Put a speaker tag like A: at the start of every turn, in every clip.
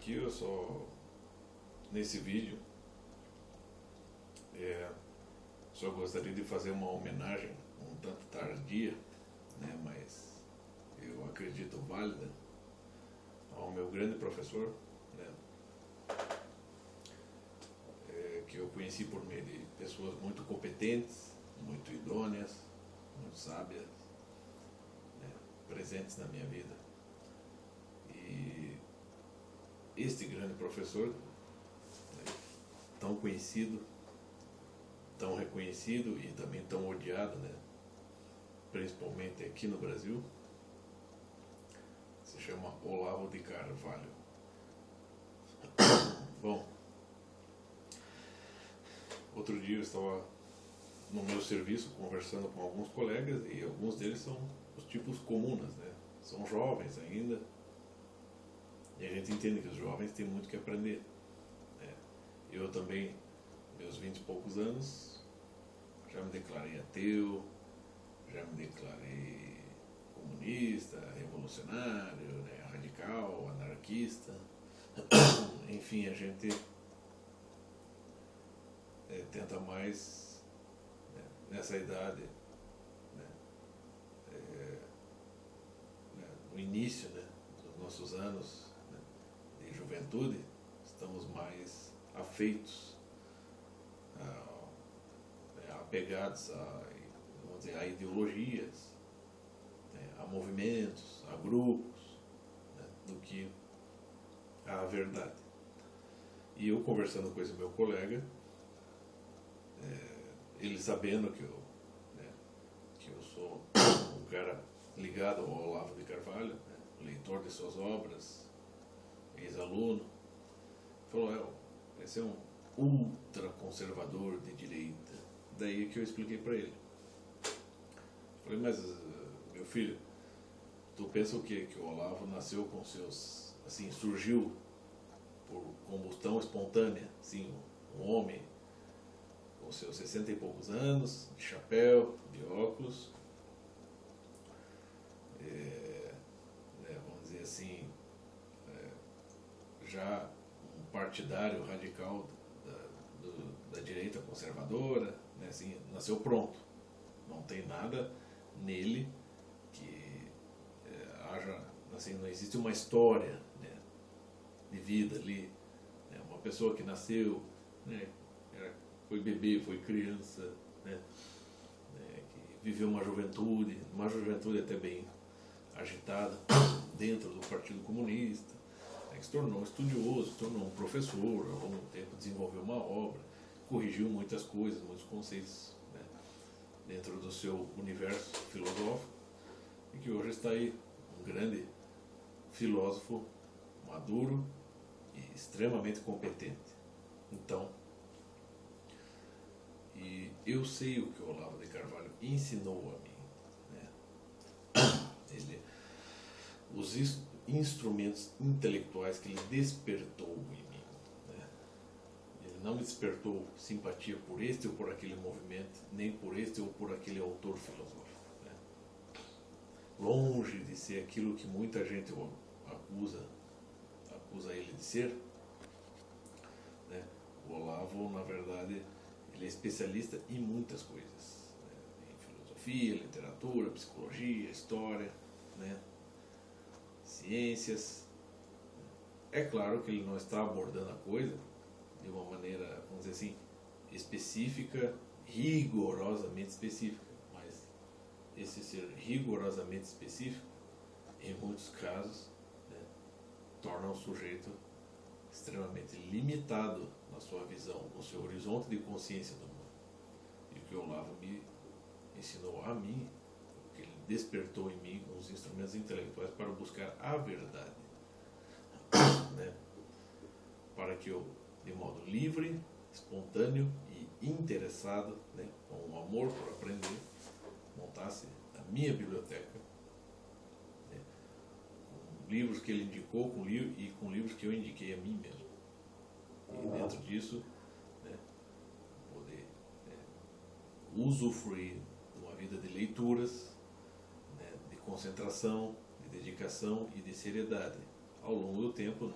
A: aqui eu só, nesse vídeo, só gostaria de fazer uma homenagem um tanto tardia, né, mas eu acredito válida, ao meu grande professor, né, que eu conheci por meio de pessoas muito competentes, muito idôneas, muito sábias, né, presentes na minha vida. E este grande professor, né, tão conhecido, tão reconhecido e também tão odiado, né, principalmente aqui no Brasil, se chama Olavo de Carvalho. Bom, outro dia eu estava no meu serviço conversando com alguns colegas e alguns deles são os tipos comunas, né? São jovens ainda e a gente entende que os jovens têm muito que aprender, né? Eu também, meus 20 e poucos anos, já me declarei ateu, já me declarei comunista, revolucionário, né? Radical, anarquista. Enfim, a gente tenta mais, né, nessa idade, né, no início, né, dos nossos anos, né, de juventude, estamos mais afeitos, apegados vamos dizer, a ideologias, né, a movimentos, a grupos, né, do que a verdade. E eu conversando com esse meu colega, ele sabendo que eu sou um cara ligado ao Olavo de Carvalho, né, leitor de suas obras, ex-aluno, falou, esse é um ultra conservador de direita. Daí que eu expliquei para ele. Falei, mas meu filho, tu pensa o quê? Que o Olavo nasceu com seus, assim, surgiu por combustão espontânea, assim, um homem com seus 60 e poucos anos, de chapéu, de óculos, né, vamos dizer assim, já um partidário radical da direita conservadora, né, assim, nasceu pronto. Não tem nada nele que haja, assim, não existe uma história, né, de vida ali, né, uma pessoa que nasceu, né, foi bebê, foi criança, né, que viveu uma juventude até bem agitada dentro do Partido Comunista, né, que se tornou estudioso, se tornou um professor, ao longo do tempo desenvolveu uma obra, corrigiu muitas coisas, muitos conceitos, né, dentro do seu universo filosófico, e que hoje está aí um grande filósofo maduro e extremamente competente. Então, e eu sei o que o Olavo de Carvalho ensinou a mim, né? Os instrumentos intelectuais que ele despertou em mim, né? Ele não me despertou simpatia por este ou por aquele movimento, nem por este ou por aquele autor filosófico, né? Longe de ser aquilo que muita gente acusa ele de ser, né? O Olavo, na verdade, ele é especialista em muitas coisas, né? Em filosofia, literatura, psicologia, história, né? Ciências. É claro que ele não está abordando a coisa de uma maneira, vamos dizer assim, específica, rigorosamente específica, mas esse ser rigorosamente específico, em muitos casos, né, torna o sujeito extremamente limitado na sua visão, no seu horizonte de consciência do mundo. E o que o Olavo me ensinou a mim, o que ele despertou em mim os instrumentos intelectuais para buscar a verdade, né? Para que eu, de modo livre, espontâneo e interessado, né, com um amor por aprender, montasse a minha biblioteca, né, com livros que ele indicou e com livros que eu indiquei a mim mesmo. E dentro disso, né, poder usufruir de uma vida de leituras, né, de concentração, de dedicação e de seriedade ao longo do tempo,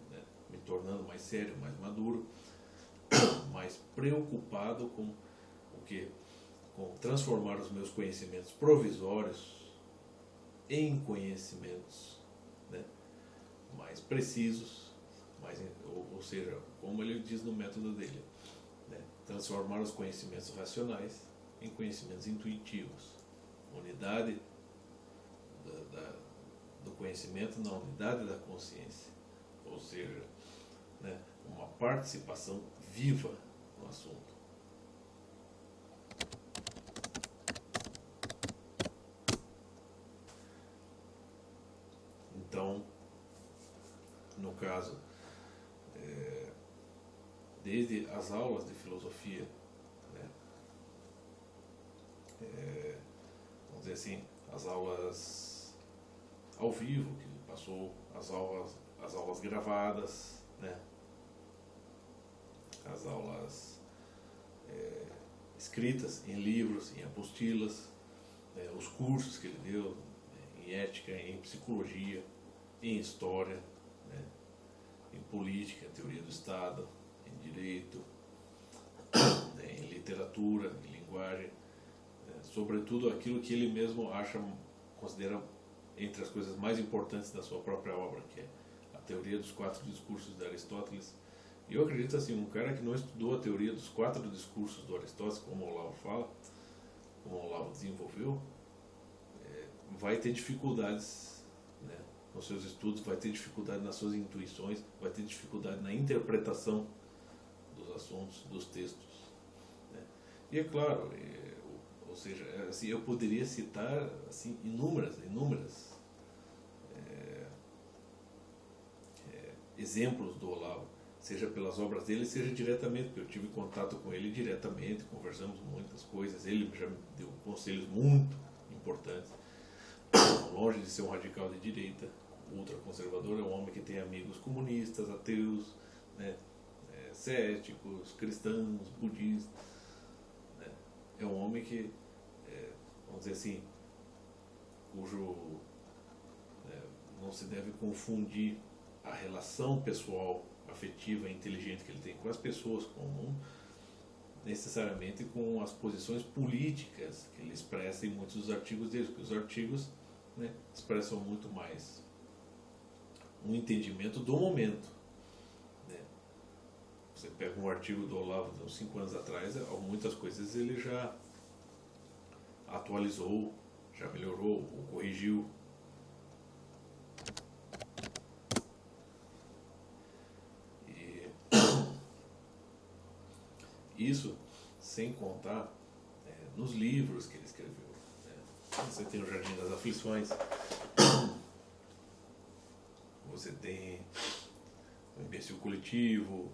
A: né, tornando mais sério, mais maduro, mais preocupado com o quê? Com transformar os meus conhecimentos provisórios em conhecimentos, né, mais precisos, ou seja, como ele diz no método dele, né, transformar os conhecimentos racionais em conhecimentos intuitivos. Unidade do conhecimento na unidade da consciência, ou seja, né, uma participação viva no assunto. Então, no caso, desde as aulas de filosofia, né, vamos dizer assim, as aulas ao vivo, que passou as aulas gravadas, né, as aulas escritas em livros, em apostilas, os cursos que ele deu em ética, em psicologia, em história, né, em política, em teoria do Estado, em direito, né, em literatura, em linguagem, sobretudo aquilo que ele mesmo considera entre as coisas mais importantes da sua própria obra, que é a teoria dos 4 discursos de Aristóteles. E eu acredito assim, um cara que não estudou a teoria dos 4 discursos do Aristóteles, como o Olavo fala, como o Olavo desenvolveu, vai ter dificuldades, né, nos seus estudos, vai ter dificuldade nas suas intuições, vai ter dificuldade na interpretação dos assuntos, dos textos, né. E é claro, ou seja, assim, eu poderia citar assim, inúmeras exemplos do Olavo, seja pelas obras dele, seja diretamente, porque eu tive contato com ele diretamente, conversamos muitas coisas, ele já me deu conselhos muito importantes. Longe de ser um radical de direita, ultraconservador, é um homem que tem amigos comunistas, ateus, né, céticos, cristãos, budistas, né. É um homem que, vamos dizer assim, cujo não se deve confundir a relação pessoal, afetiva e inteligente que ele tem com as pessoas comum, necessariamente com as posições políticas que ele expressa em muitos dos artigos dele, porque os artigos, né, expressam muito mais um entendimento do momento, né. Você pega um artigo do Olavo de uns 5 anos atrás, muitas coisas ele já atualizou, já melhorou ou corrigiu. Isso sem contar nos livros que ele escreveu, né. Você tem o Jardim das Aflições, você tem o Imbecil Coletivo,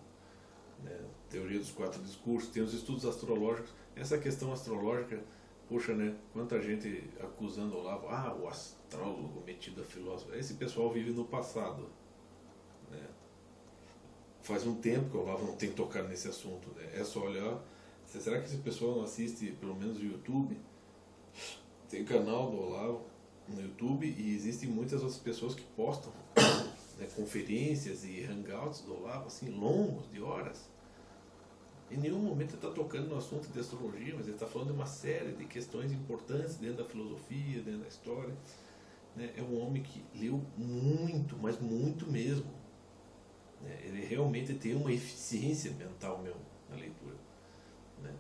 A: né, Teoria dos 4 Discursos, tem os estudos astrológicos. Essa questão astrológica, poxa, né, quanta gente acusando o Olavo, o astrólogo metido a filósofo. Esse pessoal vive no passado, né. Faz um tempo que o Olavo não tem tocado nesse assunto, né? É só olhar. Será que esse pessoal não assiste pelo menos o YouTube? Tem canal do Olavo no YouTube e existem muitas outras pessoas que postam, né, conferências e hangouts do Olavo, assim, longos, de horas. Em nenhum momento ele está tocando no assunto de astrologia, mas ele está falando de uma série de questões importantes dentro da filosofia, dentro da história, né? É um homem que leu muito, mas muito mesmo. Ele realmente tem uma eficiência mental mesmo na leitura, né?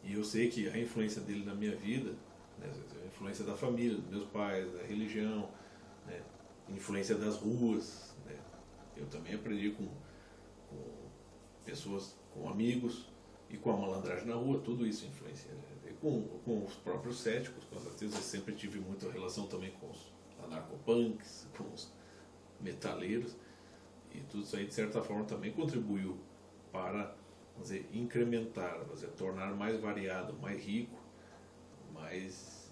A: E eu sei que a influência dele na minha vida, né, a influência da família, dos meus pais, da religião, né, a influência das ruas, né? Eu também aprendi com pessoas, com amigos e com a malandragem na rua, tudo isso influencia, né? E com os próprios céticos, com certeza eu sempre tive muita relação também com os anarcopunks, com os metaleiros, e tudo isso aí de certa forma também contribuiu para, vamos dizer, incrementar, vamos dizer, tornar mais variado, mais rico, mais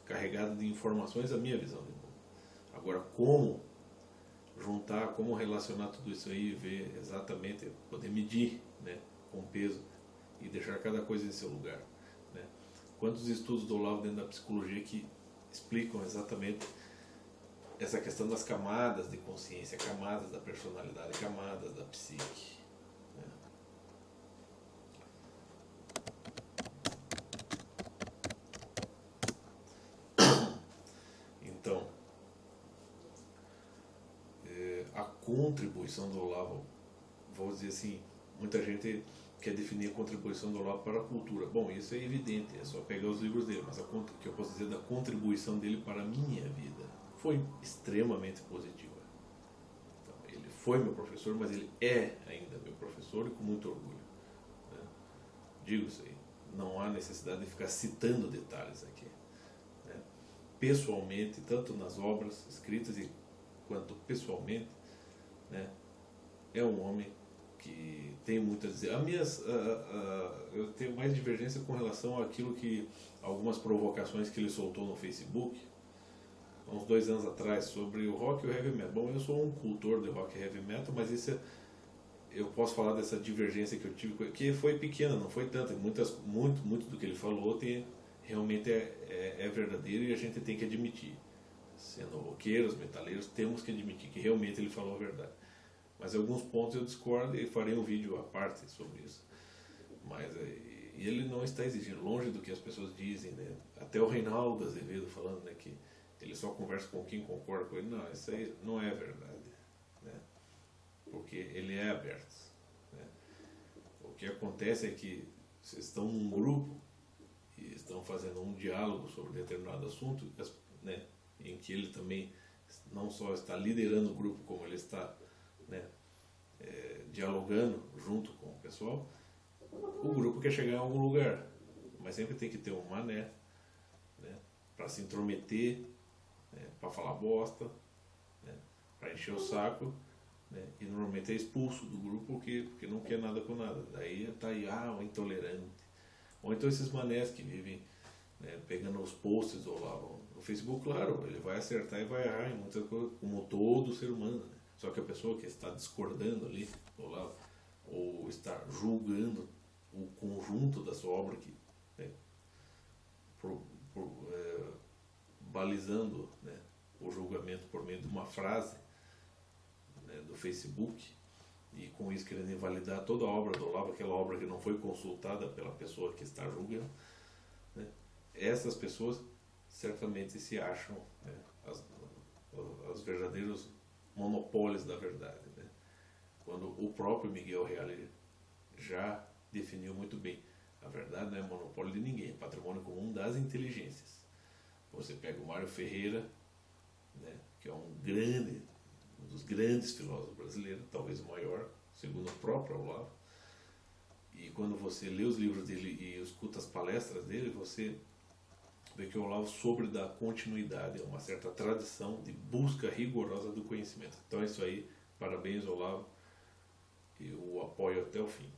A: carregado de informações a minha visão de mundo. Agora, como juntar, como relacionar tudo isso aí e ver exatamente, poder medir, né, com peso e deixar cada coisa em seu lugar, né? Quantos estudos do Olavo dentro da psicologia que explicam exatamente essa questão das camadas de consciência, camadas da personalidade, camadas da psique. Né? Então, a contribuição do Olavo, vou dizer assim, muita gente quer definir a contribuição do Olavo para a cultura. Bom, isso é evidente, é só pegar os livros dele, mas o que eu posso dizer da contribuição dele para a minha vida foi extremamente positiva. Então, ele foi meu professor, mas ele é ainda meu professor, e com muito orgulho. Né? Digo isso aí, não há necessidade de ficar citando detalhes aqui. Né? Pessoalmente, tanto nas obras escritas quanto pessoalmente, né? É um homem que tem muito a dizer. Eu tenho mais divergência com relação àquilo que algumas provocações que ele soltou no Facebook uns 2 anos atrás sobre o rock e o heavy metal. Bom, eu sou um cultor de rock e heavy metal, mas eu posso falar dessa divergência que eu tive, que foi pequena, não foi tanta. Muito do que ele falou realmente é verdadeiro, e a gente tem que admitir. Sendo roqueiros, metaleiros, temos que admitir que realmente ele falou a verdade. Mas em alguns pontos eu discordo e farei um vídeo à parte sobre isso. Mas ele não está exigindo, longe do que as pessoas dizem, né? Até o Reinaldo Azevedo falando, né, que ele só conversa com quem concorda com ele. Não, isso aí não é verdade, né? Porque ele é aberto. Né? O que acontece é que vocês estão num grupo e estão fazendo um diálogo sobre determinado assunto, né, em que ele também não só está liderando o grupo, como ele está, né, dialogando junto com o pessoal. O grupo quer chegar em algum lugar, mas sempre tem que ter um mané, né, para se intrometer, né, para falar bosta, né, para encher o saco, né, e normalmente é expulso do grupo porque não quer nada com nada. Daí está aí, o intolerante. Ou então esses manés que vivem, né, pegando os posts do Olavo no Facebook. Claro, ele vai acertar e vai errar em muitas coisas, como todo ser humano, né? Só que a pessoa que está discordando ali do Olavo, ou está julgando o conjunto da sua obra, né, balizando, né, o julgamento por meio de uma frase, né, do Facebook, e com isso querendo invalidar toda a obra do Olavo, aquela obra que não foi consultada pela pessoa que está julgando, né? Essas pessoas certamente se acham, né, as verdadeiros monopólios da verdade, né? Quando o próprio Miguel Reale já definiu muito bem: a verdade não é monopólio de ninguém, é patrimônio comum das inteligências. Você pega o Mário Ferreira, né, que é um dos grandes filósofos brasileiros, talvez o maior, segundo o próprio Olavo, e quando você lê os livros dele e escuta as palestras dele, você vê que o Olavo soube dar continuidade a uma certa tradição de busca rigorosa do conhecimento. Então é isso aí, parabéns, Olavo, e eu o apoio até o fim.